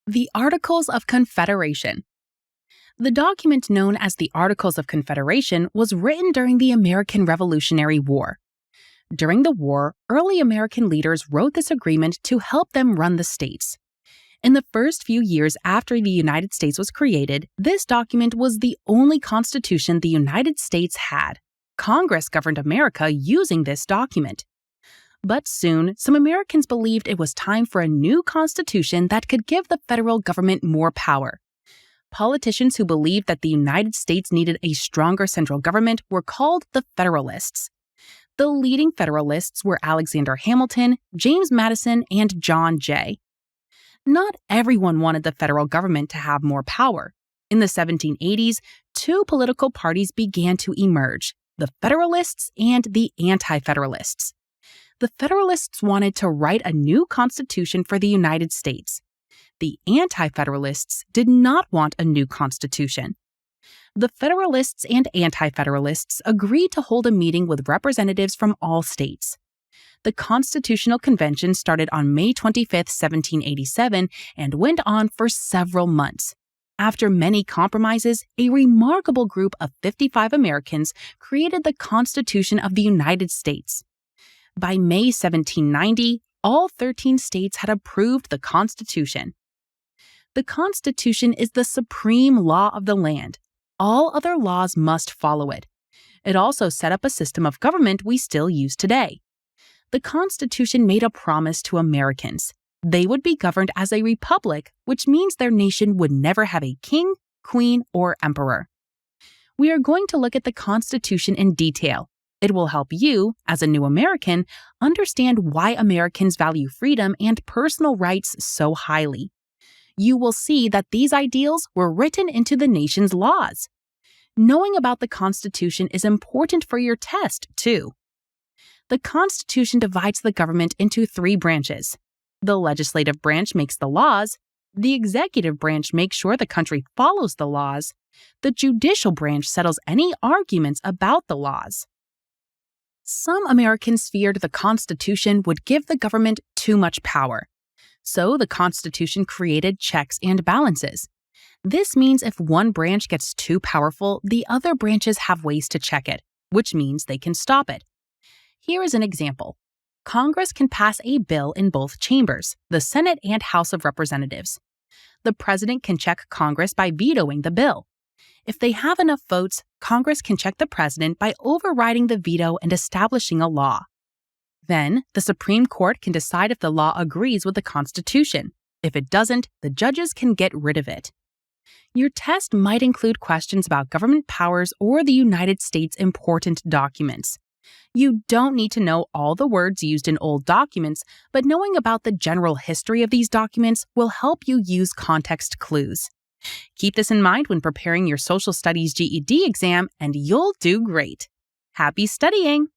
The Articles of Confederation. The document known as the Articles of Confederation was written during the American Revolutionary War. During the war, early American leaders wrote this agreement to help them run the states. In the first few years after the United States was created, this document was the only constitution the United States had. Congress governed America using this document. But soon, some Americans believed it was time for a new constitution that could give the federal government more power. Politicians who believed that the United States needed a stronger central government were called the Federalists. The leading Federalists were Alexander Hamilton, James Madison, and John Jay. Not everyone wanted the federal government to have more power. In the 1780s, two political parties began to emerge, the Federalists and the Anti-Federalists. The Federalists wanted to write a new constitution for the United States. The Anti-Federalists did not want a new constitution. The Federalists and Anti-Federalists agreed to hold a meeting with representatives from all states. The Constitutional Convention started on May 25, 1787, and went on for several months. After many compromises, a remarkable group of 55 Americans created the Constitution of the United States. By May 1790, all 13 states had approved the Constitution. The Constitution is the supreme law of the land. All other laws must follow it. It also set up a system of government we still use today. The Constitution made a promise to Americans. They would be governed as a republic, which means their nation would never have a king, queen, or emperor. We are going to look at the Constitution in detail. It will help you, as a new American, understand why Americans value freedom and personal rights so highly. You will see that these ideals were written into the nation's laws. Knowing about the Constitution is important for your test, too. The Constitution divides the government into three branches. The legislative branch makes the laws. The executive branch makes sure the country follows the laws. The judicial branch settles any arguments about the laws. Some Americans feared the Constitution would give the government too much power. So the Constitution created checks and balances. This means if one branch gets too powerful, the other branches have ways to check it, which means they can stop it. Here is an example. Congress can pass a bill in both chambers, the Senate and House of Representatives. The president can check Congress by vetoing the bill. If they have enough votes, Congress can check the president by overriding the veto and establishing a law. Then, the Supreme Court can decide if the law agrees with the Constitution. If it doesn't, the judges can get rid of it. Your test might include questions about government powers or the United States' important documents. You don't need to know all the words used in old documents, but knowing about the general history of these documents will help you use context clues. Keep this in mind when preparing your Social Studies GED exam, and you'll do great. Happy studying!